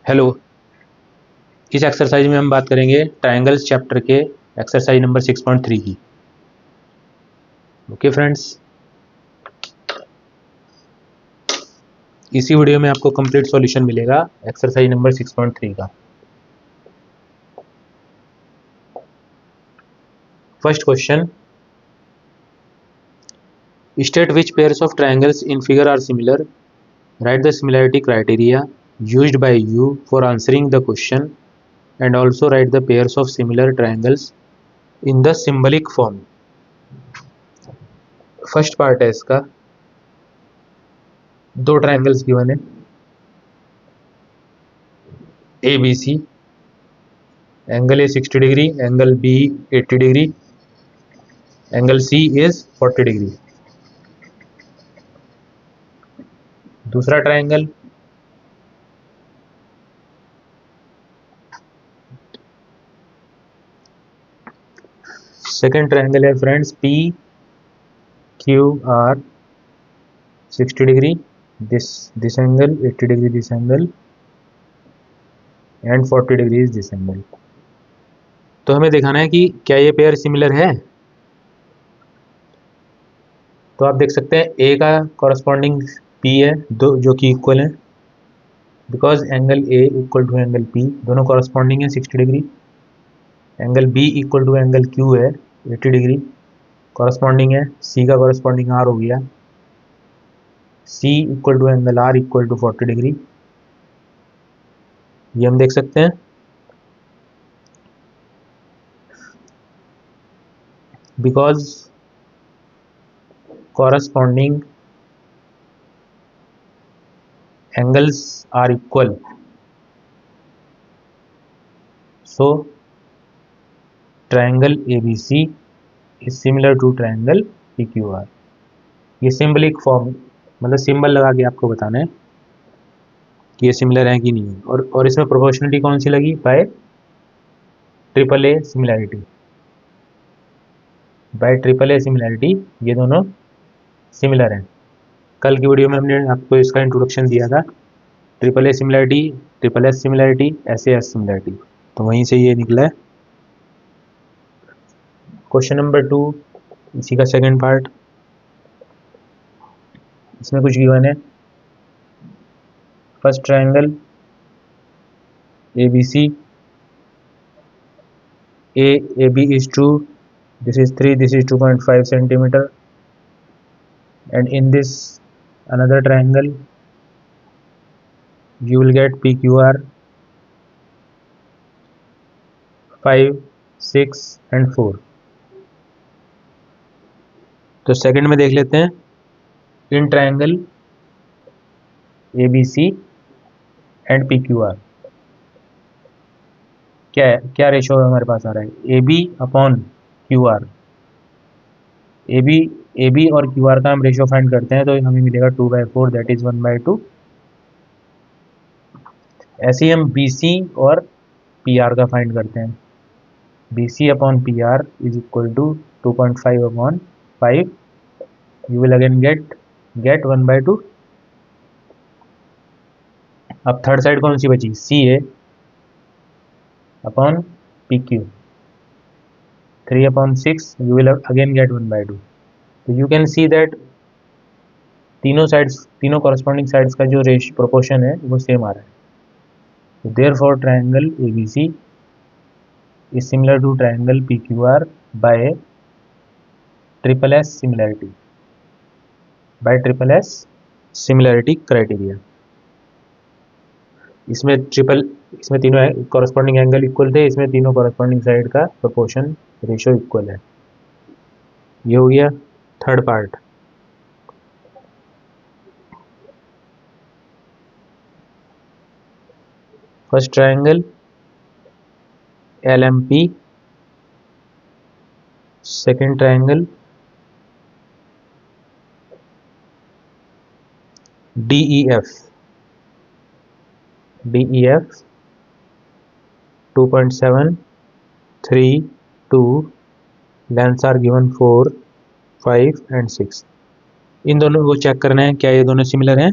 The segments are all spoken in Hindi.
हेलो। इस एक्सरसाइज में हम बात करेंगे ट्रायंगल्स चैप्टर के एक्सरसाइज नंबर 6.3 की। ओके फ्रेंड्स, इसी वीडियो में आपको कंप्लीट सॉल्यूशन मिलेगा एक्सरसाइज नंबर 6.3 का। First question, state which pairs of triangles in figure are similar, write the similarity criteria used by you for answering the question and also write the pairs of similar triangles in the symbolic form. First part है इसका, दो ट्रायंगल्स गिवन है A B C, angle A 60 degree, angle B 80 degree, angle C is 40 degree. दूसरा ट्रायंगल सेकेंड ट्रायंगल है friends P Q R 60 degree, this angle 80 degree, this angle and 40 degree is this angle. तो हमें दिखाना है कि क्या ये पेयर सिमिलर है। तो आप देख सकते हैं ए का कॉरस्पॉन्डिंग पी है, दो जो कि इक्वल है, because angle A equal to angle P, दोनों कॉरस्पॉन्डिंग है 60 degree. Angle B equal to angle Q है 80 डिग्री, कॉरस्पॉन्डिंग है, सी का कॉरस्पॉन्डिंग आर हो गया, C equal to angle R equal to 40 degree, ये हम देख सकते हैं। Because corresponding angles are equal, so triangle ABC is similar to triangle PQR। ये सिंबलिक फॉर्म, मतलब सिंबल लगा के आपको बताना है कि ये सिमिलर है कि नहीं है। और इसमें प्रोपोर्शनलिटी कौन सी लगी, bye triple A similarity, by triple A similarity ये दोनों सिमिलर हैं। कल की वीडियो में हमने आपको इसका इंट्रोडक्शन दिया था, triple A similarity, triple S similarity, S A S similarity, तो वहीं से ये निकला है। क्वेश्चन नंबर 2 इसी का सेकंड पार्ट, इसमें कुछ गिवन है। First triangle A B C, A B is 2, this is 3, this is 2.5 centimeter, and in this another triangle you will get PQR 5, 6 and 4। तो सेकंड में देख लेते हैं, in triangle A B C and PQR क्या है, क्या रेशो हमारे पास आ रहा है, A B upon Q R. A B और क्यू आर का हम रेशो फाइंड करते हैं तो हमें मिलेगा 2/4, दैट इज 1/2। ऐसे ही हम बी सी और पी आर का फाइंड करते हैं, B C upon P R is equal to 2.5 upon 5, you will again get 1/2। अब थर्ड साइड कौन सी बची, C A upon P Q, 3/6, you will again get 1/2। तो यू कैन सी दैट तीनों कॉरस्पॉन्डिंग साइड्स का जो प्रोपोर्शन है वो सेम आ रहा है। तो therefore triangle A B C is similar to triangle P Q R by triple S similarity, by triple S similarity criteria. इसमें तीनों कॉरस्पॉन्डिंग एंगल इक्वल थे, इसमें तीनों कॉरस्पॉन्डिंग साइड का प्रोपोर्शन रेशो इक्वल है। ये हो गया third part. First triangle L M P, second triangle D E F 2.7, 3, 2, lengths are given 4, 5 and 6। इन दोनों को चेक करना है क्या ये दोनों सिमिलर हैं।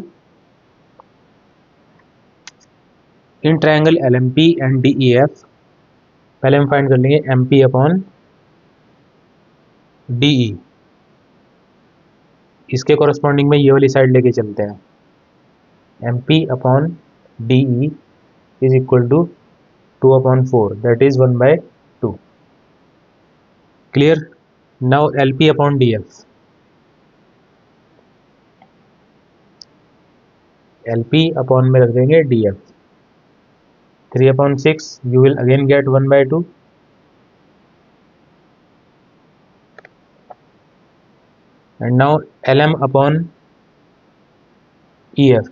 In triangle L M P and D E F, पहले हम फाइंड कर लेंगे M P upon D E. इसके कॉरस्पॉन्डिंग में ये वाली साइड लेके चलते हैं, M P upon D E is equal to 2/4, that is 1/2। Clear? Now L P upon D F, L P upon में रख देंगे D F, 3/6, you will again get 1/2, and now lm upon ef,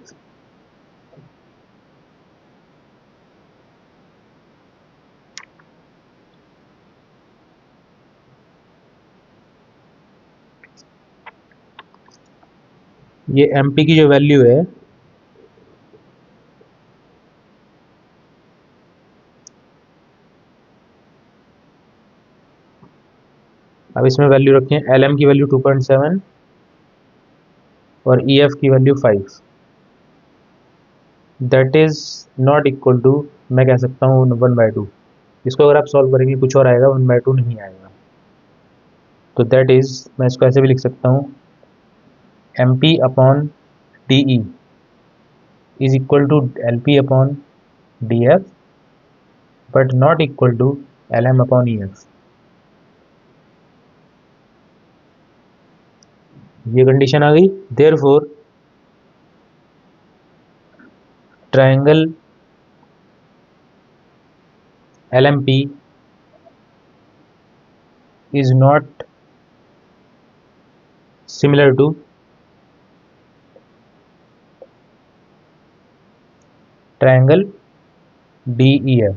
ये mp की जो वैल्यू है अब इसमें वैल्यू रखें, lm की वैल्यू 2.7 और ef की value 5, that is not equal to, मैं कह सकता हूँ 1/2। इसको अगर आप सॉल्व करेंगे कुछ और आएगा, 1/2 नहीं आएगा। तो दैट इज, मैं इसको ऐसे भी लिख सकता हूँ, mp upon D E is equal to lp upon D F but not equal to lm upon ef। ये कंडीशन आ गई। Therefore triangle LMP is not similar to triangle DEF।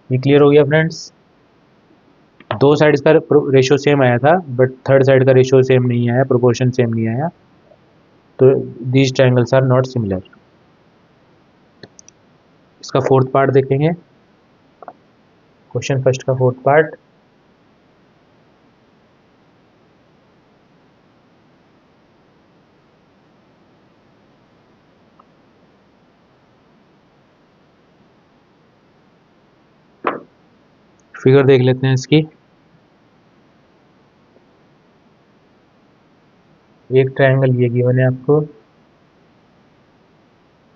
ये क्लियर हो गया फ्रेंड्स? दो साइड्स का रेशियो सेम आया था बट थर्ड साइड का रेशियो सेम नहीं आया, प्रोपोर्शन सेम नहीं आया, तो these triangles are not similar. इसका फोर्थ पार्ट देखेंगे, क्वेश्चन फर्स्ट का फोर्थ पार्ट। फिगर देख लेते हैं इसकी। एक ट्रायंगल ये गिवन है आपको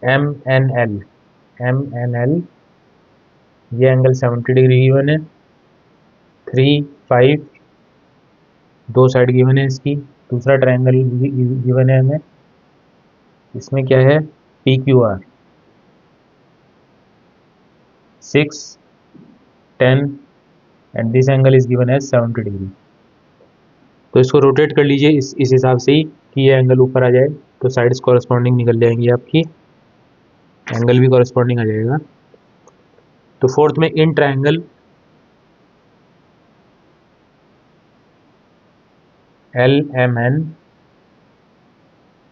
MNL, ये एंगल 70 डिग्री गिवन है, 3, 5 दो साइड गिवन है इसकी। दूसरा ट्रायंगल गिवन है हमें, इसमें क्या है, PQR 6, 10 and this angle is given as 70 degree. तो इसको रोटेट कर लीजिए इस हिसाब से ही कि ये एंगल ऊपर आ जाए, तो साइड्स कॉरस्पॉन्डिंग निकल जाएंगी आपकी, एंगल भी कॉरस्पॉन्डिंग आ जाएगा। तो फोर्थ में in triangle LMN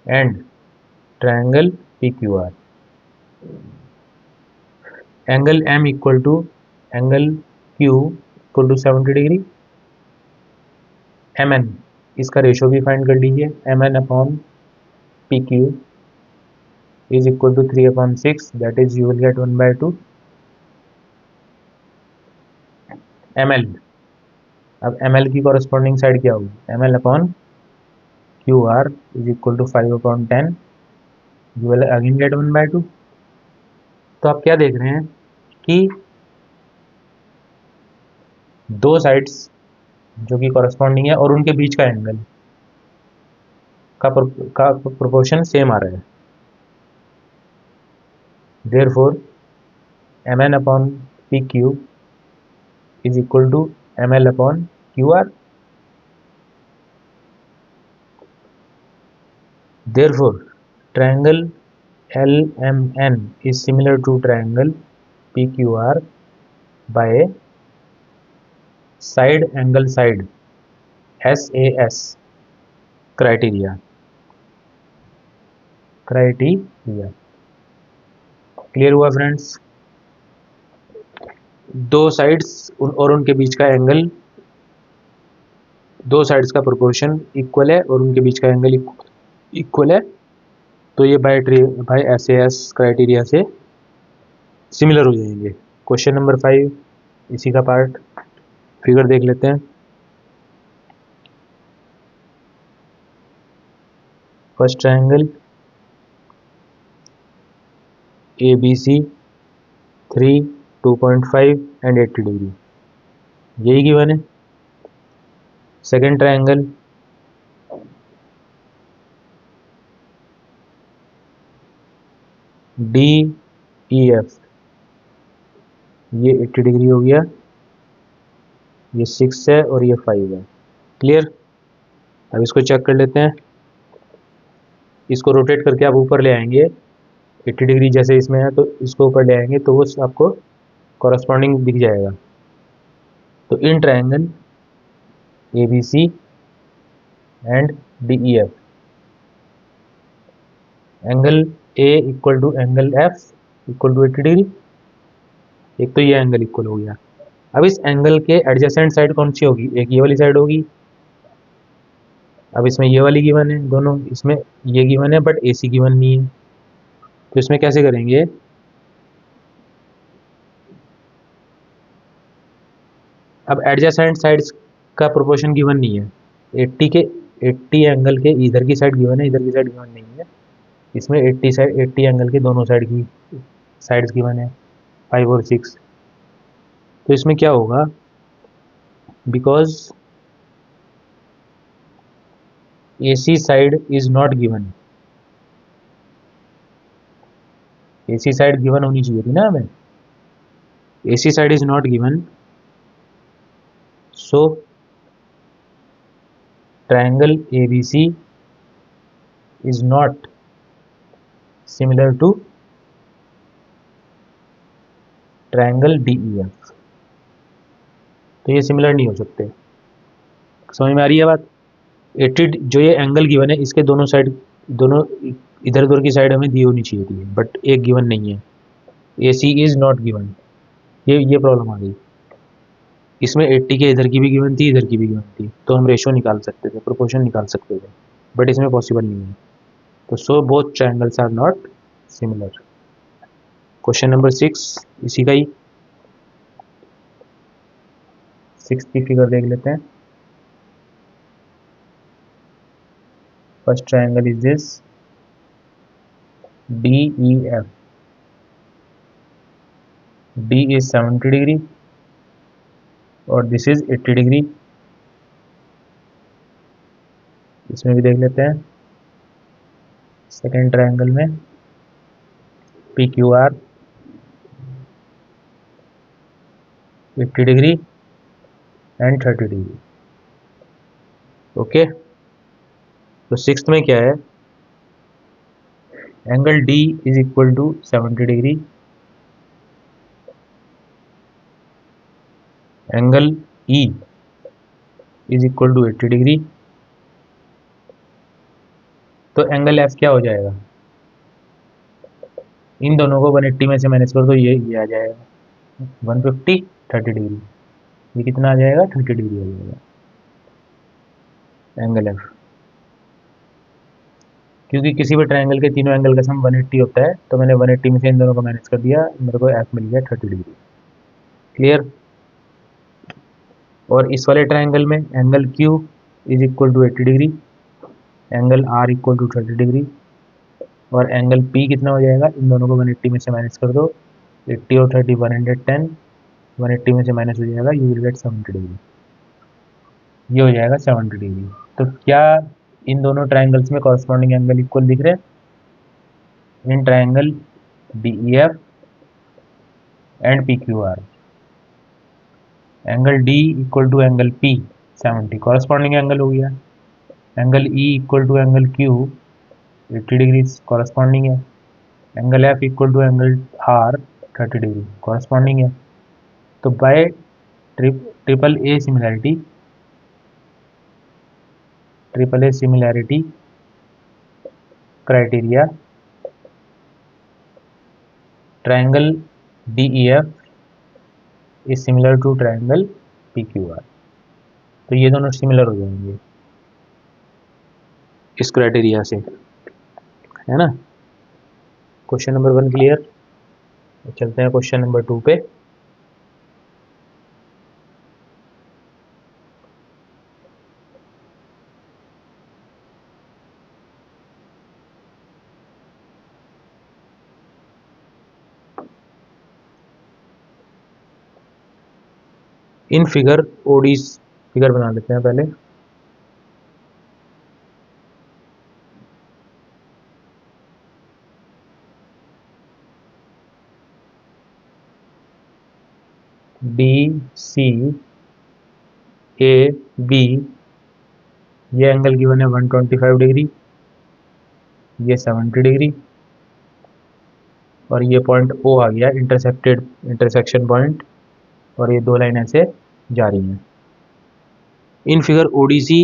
and triangle PQR, angle M equal to angle Q equal to 70 degree, MN इसका रेशो भी फाइंड कर लीजिए, MN upon PQ is equal to 3/6, that is you will get 1/2 ML। अब ML की कॉरस्पॉन्डिंग साइड क्या होगी, ML upon QR is equal to 5/10, you will again get 1/2। तो आप क्या देख रहे हैं कि दो साइड्स जो कि कॉरस्पॉन्डिंग है और उनके बीच का एंगल का प्रोपोर्शन सेम आ रहा है। Therefore MN upon PQ is equal to ML upon QR। Therefore, triangle LMN is similar to triangle PQR by side angle side SAS criteria। Clear हुआ फ्रेंड्स? दो साइड्स और उनके बीच का एंगल, दो साइड्स का प्रोपोर्शन इक्वल है और उनके बीच का एंगल इक्वल है, तो ये बाय SAS क्राइटेरिया से सिमिलर हो जाएंगे। क्वेश्चन नंबर 5 इसी का पार्ट, फिगर देख लेते हैं। First triangle A B C 3, 2.5 and 80 degree, यही गिवन है। Second triangle D E F, ये 80 डिग्री हो गया, ये 6 है और ये 5 है। क्लियर। अब इसको चेक कर लेते हैं। इसको रोटेट करके आप ऊपर ले आएंगे, 80 डिग्री जैसे इसमें है तो इसको ऊपर ले आएंगे तो वो आपको कॉरस्पॉन्डिंग दिख जाएगा। तो in triangle A B C and D E F, angle A equal to angle F equal to 80 degree, एक तो ये एंगल इक्वल हो गया। अब इस एंगल के एडजेसेंट साइड कौन सी होगी, एक ये वाली साइड होगी। अब इसमें ये वाली गिवन है दोनों, इसमें ये गिवन है बट AC गिवन नहीं है, तो इसमें कैसे करेंगे। अब एडजेसेंट साइड्स का प्रोपोर्शन गिवन नहीं है, 80 एंगल के इधर की साइड गिवन है, इधर की साइड गिवन नहीं है। इसमें 80 एंगल के दोनों साइड की साइड्स गिवन है, 5 और 6। तो इसमें क्या होगा, because AC side is not given, AC side given होनी चाहिए थी ना हमें, AC side is not given, so triangle ABC is not similar to triangle DEF, तो ये सिमिलर नहीं हो सकते। समझ में आ रही है बात। 80 जो ये एंगल गिवन है इसके दोनों साइड, दोनों इधर उधर की साइड हमें दी होनी चाहिए थी, बट एक गिवन नहीं है, AC इज नॉट गिवन, ये प्रॉब्लम आ गई। इसमें 80 के इधर की भी गिवन थी, इधर की भी गिवन थी, तो हम रेशो निकाल सकते थे, प्रोपोर्शन निकाल सकते थे, बट इसमें पॉसिबल नहीं है। तो so both triangles are not similar. Question number 6 इसी का ही, 6 की फिगर देख लेते हैं। First triangle is this DEF, D is 70 degree और दिस इज 80 डिग्री। इसमें भी देख लेते हैं। सेकेंड ट्रायंगल में PQR 80 degree and 30 degree. Okay, तो सिक्स्थ में क्या है, angle D is equal to 70 degree, angle E is equal to 80 degree. तो एंगल F क्या हो जाएगा, इन दोनों को 180 में से माइनस कर दो, ये आ जाएगा 150 30 डिग्री, ये कितना आ जाएगा 30 डिग्री आ जाएगा एंगल F। क्योंकि किसी भी ट्रायंगल के तीनों एंगल का सम 180 होता है, तो मैंने 180 में से इन दोनों को माइनस कर दिया, मेरे को F मिल गया 30 डिग्री। क्लियर। और इस वाले ट्रायंगल में angle Q is equal to 80 degree, angle R equal to 30 degree, और एंगल P कितना हो जाएगा, इन दोनों को 180 में से माइनस कर दो, 80 और 30 110, 180 में से माइनस हो जाएगा, यू विल गेट 70 डिग्री, ये हो जाएगा 70 डिग्री। तो क्या इन दोनों ट्रायंगल्स में कॉरस्पॉन्डिंग एंगल इक्वल दिख रहे हैं, in triangle DEF and PQR, angle D equal to angle P 70 corresponding angle हो गया, angle E equal to angle Q 80 degree corresponding है, angle F equal to angle R 30 degree corresponding है। तो by triple A similarity criteria, triangle DEF is similar to triangle PQR, तो ये दोनों सिमिलर हो जाएंगे इस क्राइटेरिया से, है ना। Question number 1 clear. चलते हैं क्वेश्चन नंबर 2 पे। इन फिगर ओडीज, फिगर बना लेते हैं पहले। डी सी ए बी, ये एंगल गिवन है 125 डिग्री, ये 70 डिग्री, और ये पॉइंट ओ आ गया इंटरसेक्शन पॉइंट, और ये दो लाइन ऐसे जा रही हैं। In figure ODC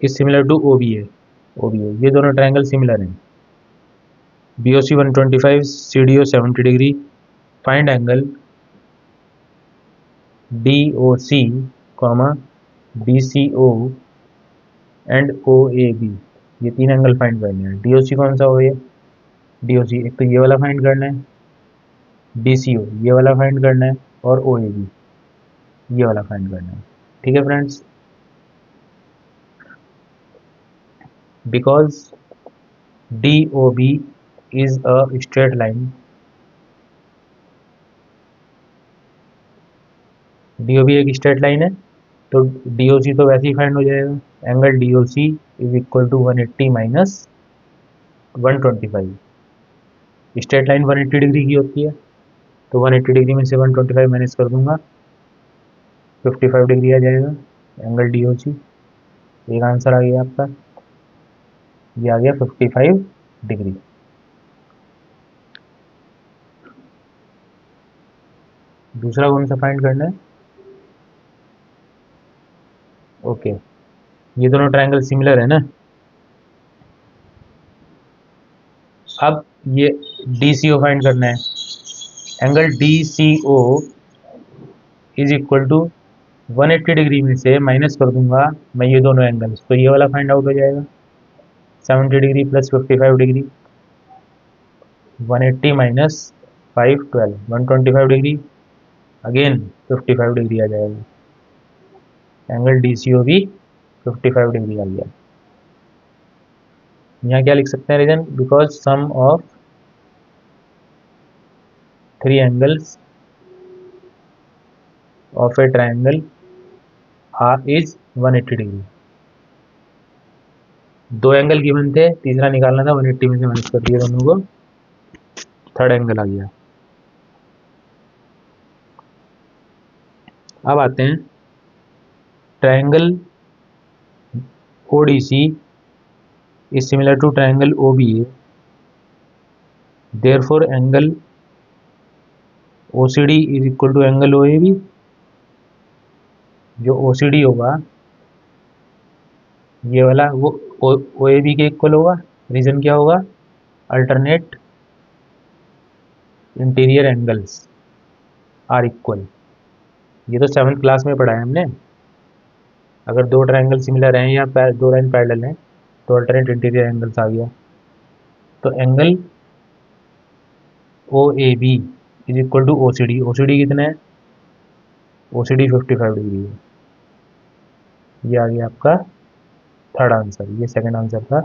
is similar to OBA, ये दोनों ट्रायंगल सिमिलर हैं। BOC 125, CDO 70 degree, find angle DOC comma BCO and OAB, ये तीन एंगल फाइंड करने हैं। डीओसी कौन सा हो, ये डीओसी एक तो ये वाला फाइंड करना है, डीसीओ ये वाला फाइंड करना है, और ओएबी ये वाला फाइंड करना है। ठीक है friends, because DOB is a straight line, DOB एक स्ट्रेट लाइन है, तो DOC तो वैसे ही फाइंड हो जाएगा। Angle DOC is equal to 180 minus 125। Straight line 180 degree की होती है, तो 180 डिग्री में से 125 माइनस कर दूंगा, 55 डिग्री आ जाएगा एंगल DOC। एक आंसर आ गया आपका, ये आ गया 55 डिग्री। दूसरा कौन सा फाइंड करना है? ओके, ये दोनों ट्रायंगल सिमिलर है ना। अब ये DCO फाइंड करना है। Angle DCO is equal to 180 degree में से माइनस कर दूंगा मैं ये दोनों एंगल्स, तो ये वाला फाइंड आउट हो जाएगा 70 degree plus 55 degree, 180 minus 512, 125 degree, again 55 degree आ जाएगा। एंगल DCO भी 55 डिग्री आ गया। यहाँ क्या लिख सकते हैं reason? Because sum of three angles of a triangle are is 180 degree. दो एंगल गिवन थे, तीसरा निकालना था, 180 में से माइनस कर दिया दोनों को, थर्ड एंगल आ गया। अब आते हैं triangle ODC is similar to triangle OBA, therefore angle OCD is equal to angle OAB। जो OCD होगा ये वाला वो OAB के इक्वल होगा। रीजन क्या होगा? Alternate interior angles are equal. ये तो 7th क्लास में पढ़ा है हमने। अगर दो ट्रायंगल सिमिलर हैं या दो लाइन पैरेलल हैं तो अल्टरनेट इंटीरियर एंगल्स आ गया। तो angle OAB is equal to OCD। OCD कितना है? OCD 55 डिग्री है। ये आ गया आपका थर्ड आंसर, ये सेकंड आंसर था।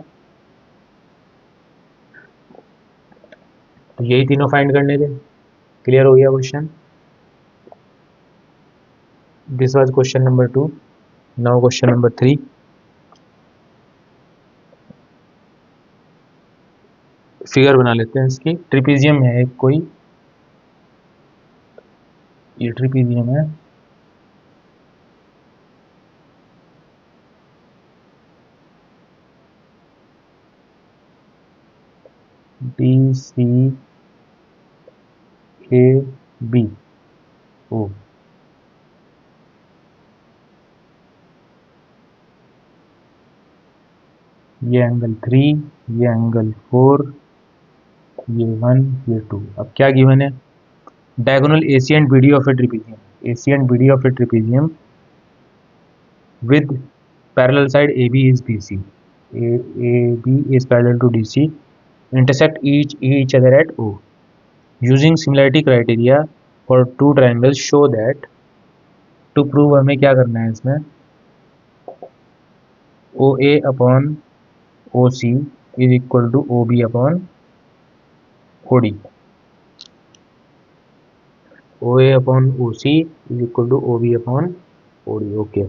तो यही तीनों फाइंड करने थे। क्लियर हो गया question? This was question number 2। Now question number 3। Figure बना लेते हैं इसकी। ट्रिपीजियम है एक कोई, ये ट्रिपीजियम है, DCABO। ये एंगल 3, ये एंगल 4, ये 1, ये 2। अब क्या गिवन है? Diagonal AC and BD of A trapezium, AC and BD of A trapezium with parallel side AB is BC, AB is parallel to DC intersect each other at O. Using similarity criteria for two triangles show that, to prove हमें क्या करना है इसमें, OA upon OC is equal to OB upon OD. OA upon OC is equal to OB upon OD. Okay.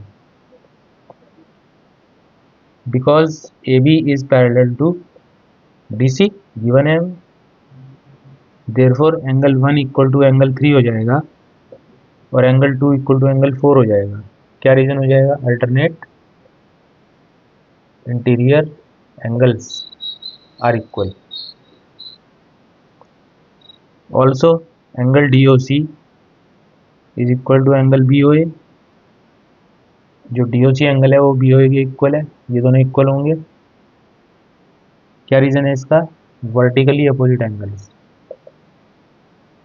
Because AB is parallel to BC given है, therefore angle 1 equal to angle 3 हो जाएगा और एंगल 2 इक्वल टू एंगल 4 हो जाएगा. क्या रीजन हो जाएगा? Alternate interior angles are equal. Also angle DOC is equal to angle BOA. जो DOC एंगल है वो BOA के इक्वल है, ये दोनों इक्वल होंगे. क्या रीजन है इसका? Vertically opposite angles.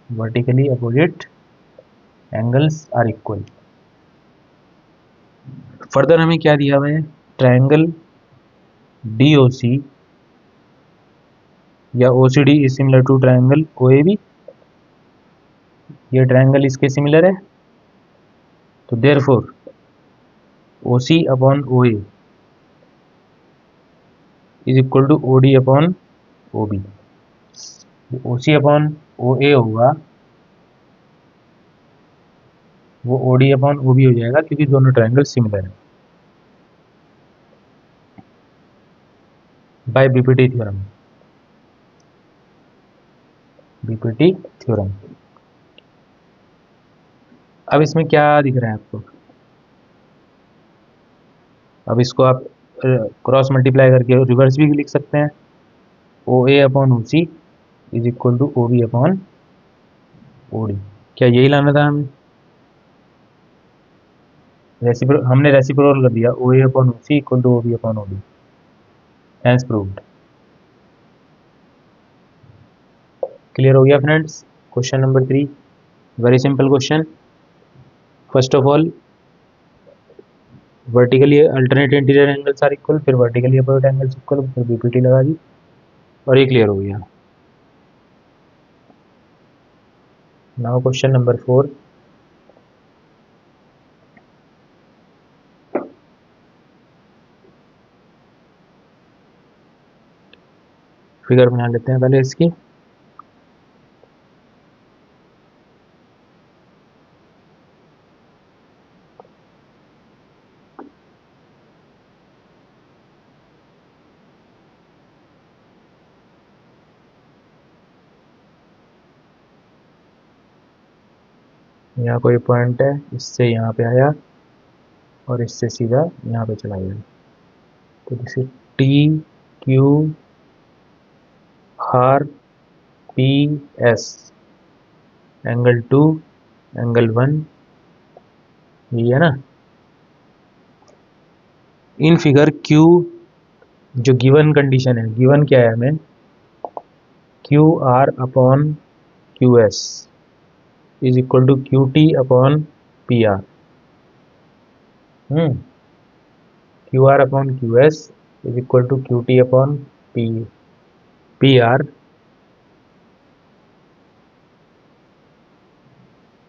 Vertically opposite angles are equal. Further हमें क्या दिया हुआ है? ट्रायंगल DOC या OCD is similar to triangle OAB. ये ट्रायंगल इसके सिमिलर है, तो therefore OC upon OA is equal to OD upon OB. OC upon OA होगा वो OD अपॉन OB हो जाएगा क्योंकि दोनों ट्रायंगल सिमिलर है. By BPT theorem. BPT theorem. अब इसमें क्या दिख रहा है आपको? अब इसको आप क्रॉस मल्टीप्लाई करके रिवर्स भी लिख सकते हैं. OA upon OC is equal to OB upon OD. क्या यही लाना था हमें? हमने रेसिप्रोकल कर दिया. OA upon OC equal to OB upon OD. Hence proved. Clear हो गया friends? Question number 3 very simple question. First of all vertically alternate interior angles are equal, फिर वर्टिकली अपोजिट एंगल्स इक्वल, फिर BPT लगा दी और ये क्लियर हो गया. Now question number 4. फिगर बना लेते हैं पहले इसकी. यहाँ कोई पॉइंट है, इससे यहाँ पे आया और इससे सीधा यहाँ पे चला गया. तो जैसे TQ R PS angle 2 angle 1 ये है ना. इन फिगर Q जो गिवन कंडीशन है, गिवन क्या है हमें? QR upon QS is equal to QT upon PR. QR upon QS is equal to QT upon PR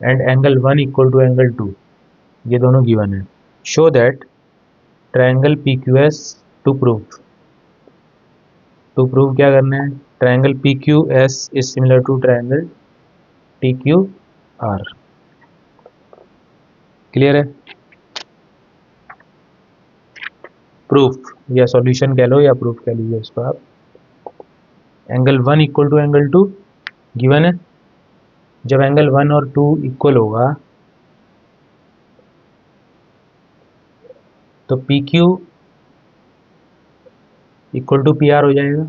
and angle 1 equal to angle 2. ये दोनों गिवन है. Show that triangle PQS to prove क्या करना है? Triangle PQS is similar to triangle TQR. Clear है? प्रूफ या सॉल्यूशन कह लो या प्रूफ कह लीजिए इसको आप. Angle 1 equal to angle 2 given है. जब एंगल 1 और 2 इक्वल होगा तो PQ इक्वल टू PR हो जाएगा.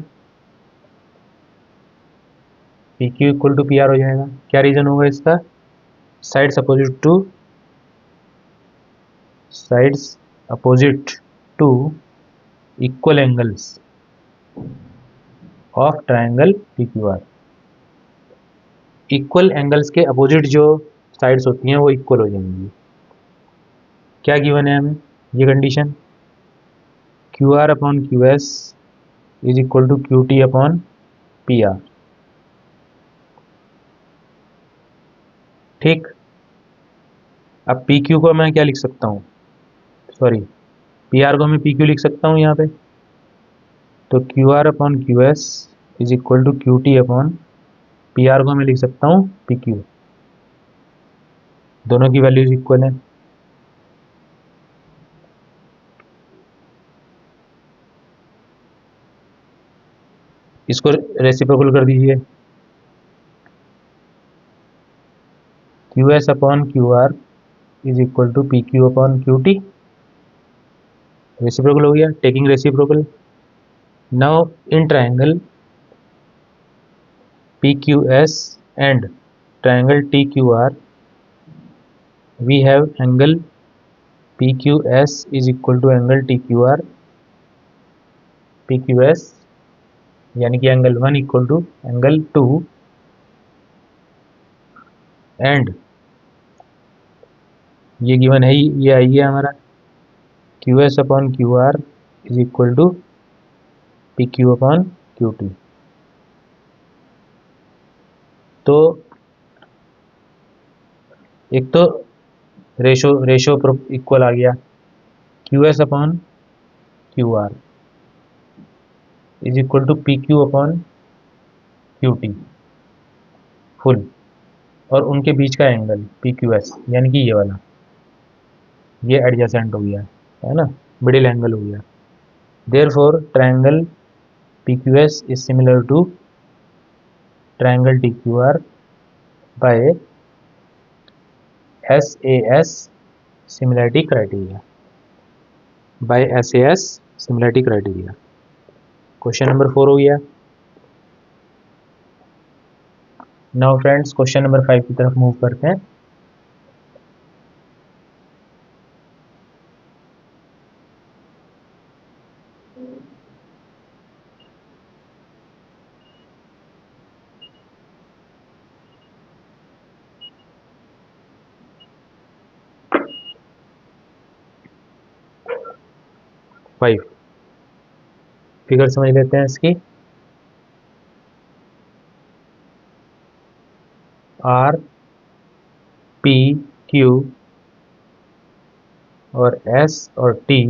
PQ इक्वल टू PR हो जाएगा. क्या रीजन होगा इसका? Sides opposite to equal angles of triangle PQR. Equal angles के अपोजिट जो साइड्स होती हैं वो इक्वल हो जाएंगी. क्या गिवन है हमें? ये condition QR upon QS is equal to QT upon P R. ठीक, अब पी क्यू को मैं क्या लिख सकता हूँ, सॉरी पी आर को मैं पी क्यू लिख सकता हूँ यहाँ पे। तो Q R upon Q S is equal to Q T upon P R को मैं लिख सकता हूँ पी क्यू। दोनों की वैल्यूज इक्वल है। इसको रेसिप्रोकल कर दीजिए, Q S upon Q R is equal to P Q upon Q T. Reciprocal हो गया, taking reciprocal. Now in triangle P Q S and triangle T Q R we have angle P Q S is equal to angle T Q R P Q S, यानी कि angle 1 equal to angle 2 and ये गिवन है, ये आई है हमारा Q S upon Q R is equal to P Q upon Q T. तो एक तो रेशो इक्वल आ गया, Q S upon Q R is equal to P Q upon Q T full, और उनके बीच का एंगल पी क्यू एस यानी कि ये वाला, ये एडजेसेंट हो गया है ना, मिडिल एंगल हो गया। Therefore triangle P Q S is similar to triangle T Q R by S A S similarity criteria, by S A S similarity criteria. Question number 4 हो गया। नाउ फ्रेंड्स क्वेश्चन नंबर 5 की तरफ मूव करते हैं। फाइव फिगर समझ लेते हैं इसकी। आर पी क्यू और एस और T,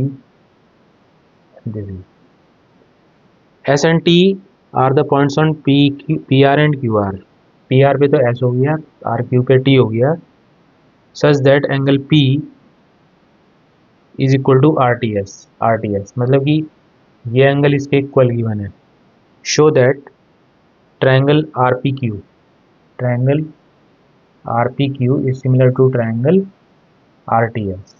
S and T R the points on P R and Q R. P R पे तो एस हो गया, आर क्यू पे टी हो गया, such that angle P is equal to R T S. R T S मतलब कि ये एंगल इसके इक्वल गिवन है। Show that triangle R P Q, triangle R P Q is similar to triangle R T S.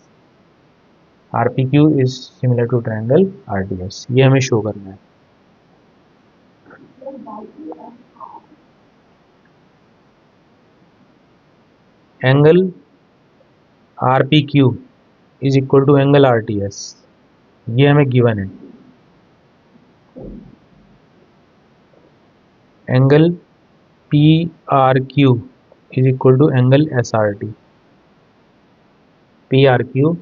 R P Q is similar to triangle R T S, ये हमें शो करना है। Angle R P Q is equal to angle R T S, ये हमें गिवन है। Angle P R Q is equal to angle S R T. P R Q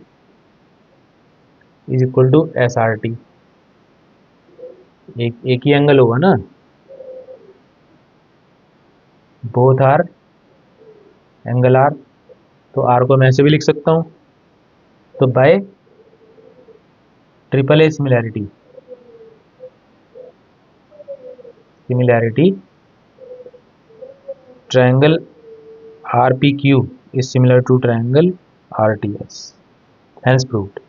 is equal to S R T, एक ही एंगल होगा ना, बोथ आर एंगल आर, तो आर को मैं ऐसे भी लिख सकता हूँ। तो by triple A similarity, triangle R P Q is similar to triangle R T S, hence proved.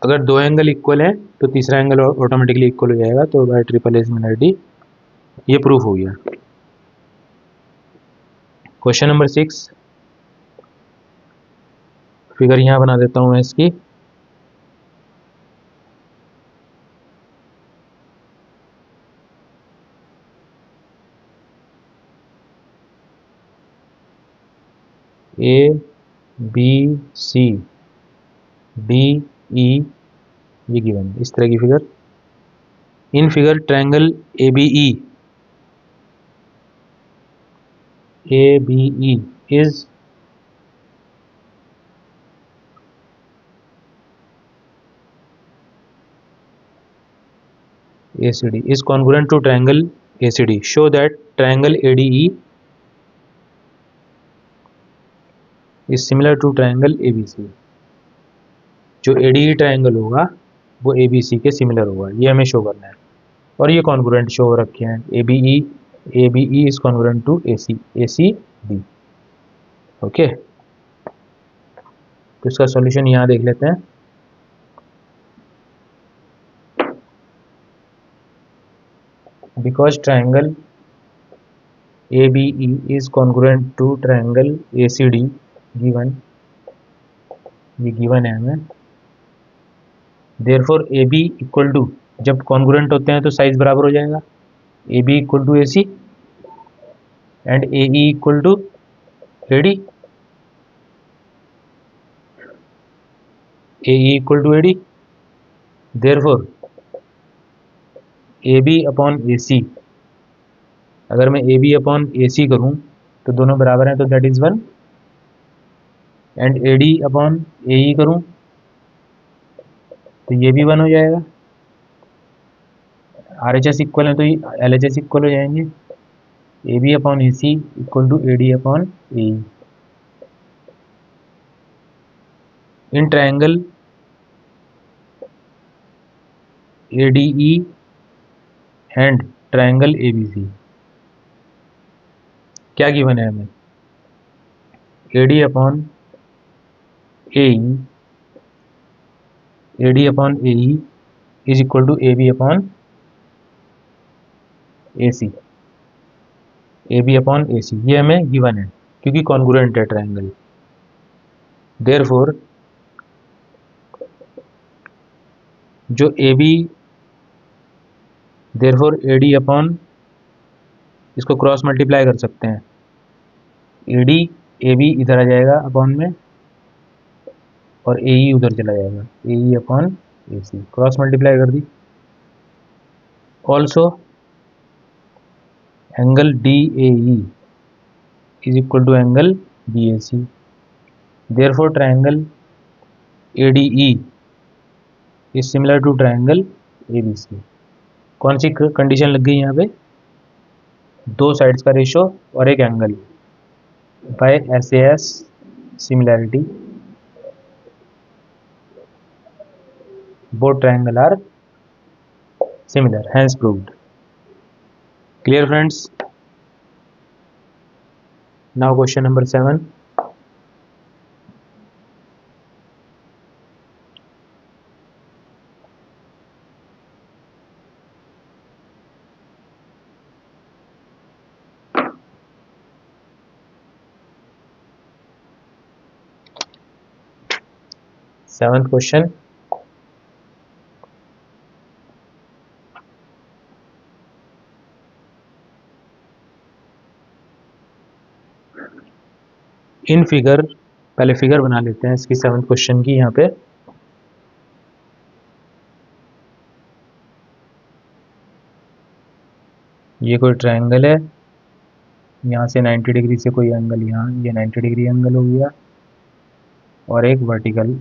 अगर दो एंगल इक्वल है तो तीसरा एंगल ऑटोमेटिकली इक्वल हो जाएगा, तो बाय ट्रिपल ए सिमिलैरिटी ये प्रूफ हो गया। क्वेश्चन नंबर 6, फिगर यहाँ बना देता हूँ मैं इसकी। ए बी सी डी ई, ये गिवन इस तरह की figure. In figure triangle A B E is ACD is congruent to triangle ACD. Show that triangle ADE is similar to triangle ABC. जो ADE ट्रायंगल होगा वो ABC के सिमिलर होगा, ये हमें शो करना है। और ये कॉन्ग्रुएंट शो हो रखे हैं, ABE is congruent to ACD। Okay, तो इसका सॉल्यूशन यहाँ देख लेते हैं। बिकॉज ट्रायंगल ABE is congruent to triangle ACD given, ये गिवन है हमें। therefore AB इक्वल टू, जब कॉन्ग्रुएंट होते हैं तो साइज बराबर हो जाएगा, AB equal to AC and AE equal to AD, AE equal to AD। therefore AB upon AC, अगर मैं AB अपॉन AC करूं तो दोनों बराबर हैं, तो that is 1। And AD upon AE करूं तो ये भी 1 हो जाएगा। RHS इक्वल है तो LHS इक्वल हो जाएंगे। AB upon AC equal to AD upon AE। In triangle ADE and triangle ABC क्या गिवन है हमें? AD upon AE, AD upon AE is equal to AB upon AC, AB upon AC, ये हमें गिवन है क्योंकि कॉन्ग्रुएंट है ट्रायंगल। देयरफॉर जो AB, देयरफॉर AD अपॉन, इसको क्रॉस मल्टीप्लाई कर सकते हैं, AD AB इधर आ जाएगा अपॉन में और AE उधर चला जाएगा, AE upon AC, cross multiply कर दी। Also angle DAE is equal to angle BAC, therefore triangle ADE is similar to triangle ABC। कौन सी कंडीशन लग गई यहाँ पे? दो साइड्स का रेशो और एक angle by SAS similarity, both triangle are similar, hence proved. Clear friends? Now question number 7. Seventh question. In figure, पहले फिगर बना लेते हैं इसकी 7th क्वेश्चन की। यहाँ पे ये कोई ट्रायंगल है, यहाँ से 90 डिग्री से कोई एंगल, यहाँ ये 90 डिग्री एंगल हो गया और एक वर्टिकल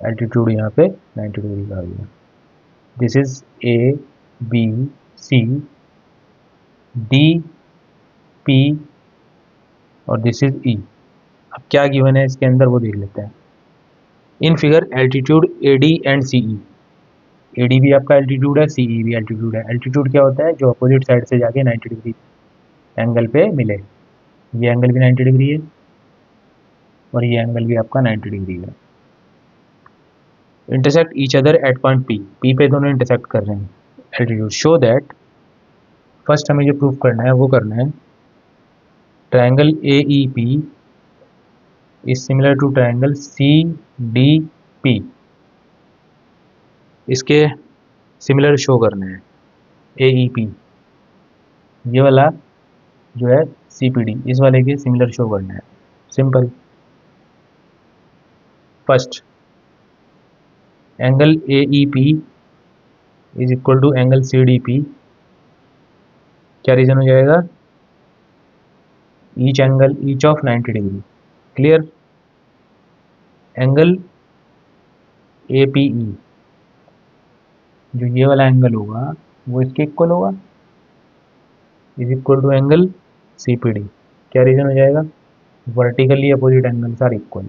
एल्टीट्यूड यहाँ पे 90 डिग्री का हो गया। दिस इज ABC, DP और दिस इज E। अब क्या गिवन है इसके अंदर वो देख लेते हैं। In figure altitude AD and CE, AD भी आपका एल्टीट्यूड है, CE भी एल्टीट्यूड है। एल्टीट्यूड क्या होता है? जो अपोजिट साइड से जाके 90 डिग्री एंगल पे मिले। ये एंगल भी 90 डिग्री है और ये एंगल भी आपका 90 डिग्री है। Intersect each other at point P पे दोनों इंटरसेक्ट कर रहे हैं एल्टीट्यूड। शो दैट, फर्स्ट हमें जो प्रूफ करना है वो करना है, triangle AEP is similar to triangle CDP। इसके सिमिलर शो करना है। AEP ये वाला जो है CPD, इस वाले के सिमिलर शो करना है। Simple. First angle AEP is equal to angle CDP, क्या रीजन हो जाएगा? Each of 90 degree. Clear? Angle APE जो ये वाला एंगल होगा वो इसके इक्वल होगा, is equal to angle CPD। क्या रीजन हो जाएगा? Vertically opposite angles are equal,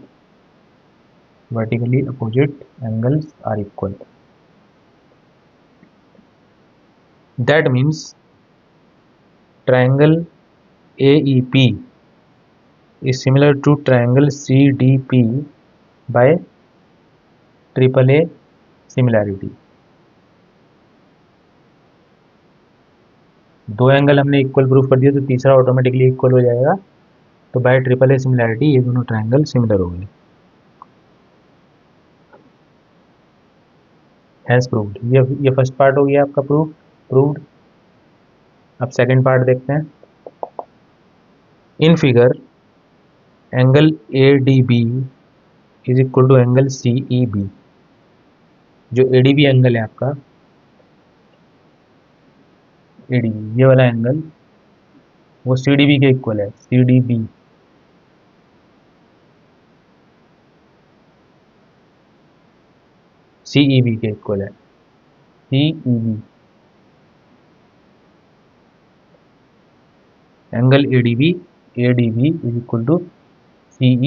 vertically opposite angles are equal. That means triangle AEP is similar to triangle CDP by AAA similarity। दो एंगल हमने इक्वल प्रूफ कर दिया तो तीसरा ऑटोमेटिकली इक्वल हो जाएगा, तो बाय AAA सिमिलैरिटी ये दोनों ट्रायंगल सिमिलर हो गए। हैज प्रूव्ड, ये फर्स्ट पार्ट हो गया आपका प्रूव्ड। अब सेकंड पार्ट देखते हैं। In figure angle ADB is equal to angle CEB। जो ADB एंगल है आपका, ADB ये वाला एंगल, वो CDB के इक्वल है, CDB। CEB के इक्वल है, CEB। Angle ADB is equal to CEB,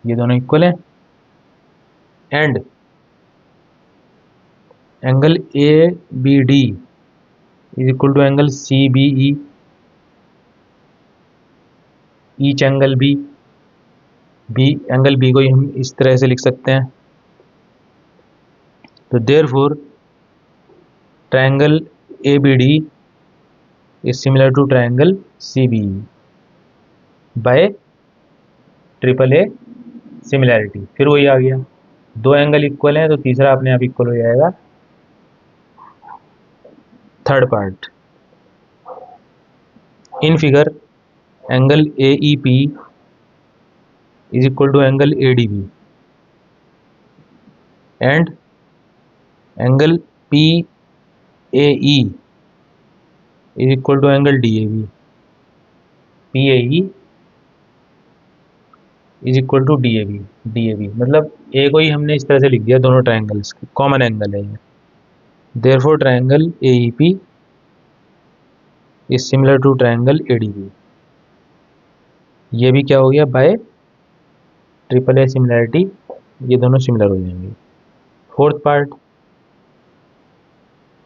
ये दोनों इक्वल है। And angle ABD is equal to angle CBE, each angle B angle B को ही हम इस तरह से लिख सकते हैं। तो therefore triangle ABD is similar to triangle CBE by AAA similarity. फिर वही आ गया, दो एंगल इक्वल है तो तीसरा अपने आप इक्वल हो जाएगा। Third part, in figure angle AEP is equal to angle ADB and angle PAE is equal to angle DAB। PAE is equal to DAB मतलब ए को ही हमने इस तरह से लिख दिया, दोनों ट्रायंगल्स कॉमन एंगल है ये। Therefore triangle AEP is similar to triangle ADB। ये भी क्या हो गया, बाय AAA सिमिलैरिटी ये दोनों सिमिलर हो जाएंगे। Fourth part,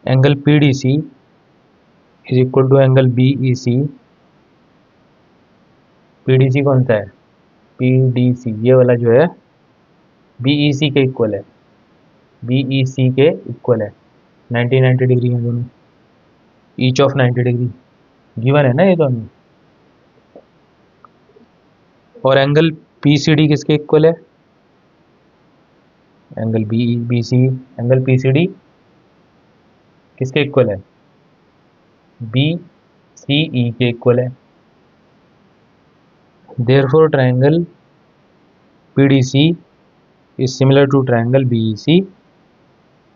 angle PDC is equal to angle BEC। PDC कौन सा है? PDC ये वाला जो है BEC के इक्वल है, BEC के इक्वल है। 90 डिग्री है दोनों, ईच ऑफ 90 डिग्री गिवन है ना ये दोनों। और एंगल PCD किसके इक्वल है? एंगल BC, एंगल PCD किसके इक्वल है? BCE के इक्वल है। Therefore triangle PDC is similar to triangle BEC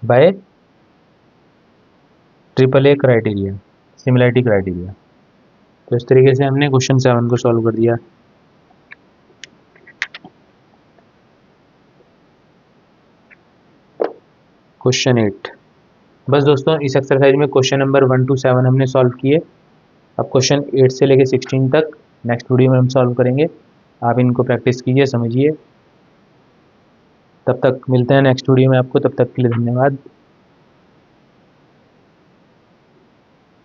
by AAA criteria, similarity criteria. तो इस तरीके से हमने क्वेश्चन 7 को सॉल्व कर दिया। क्वेश्चन 8, बस दोस्तों इस एक्सरसाइज में क्वेश्चन नंबर 1 to 7 हमने सॉल्व किए। अब क्वेश्चन 8 से लेके 16 तक नेक्स्ट वीडियो में हम सॉल्व करेंगे। आप इनको प्रैक्टिस कीजिए, समझिए। तब तक मिलते हैं नेक्स्ट वीडियो में आपको, तब तक के लिए धन्यवाद।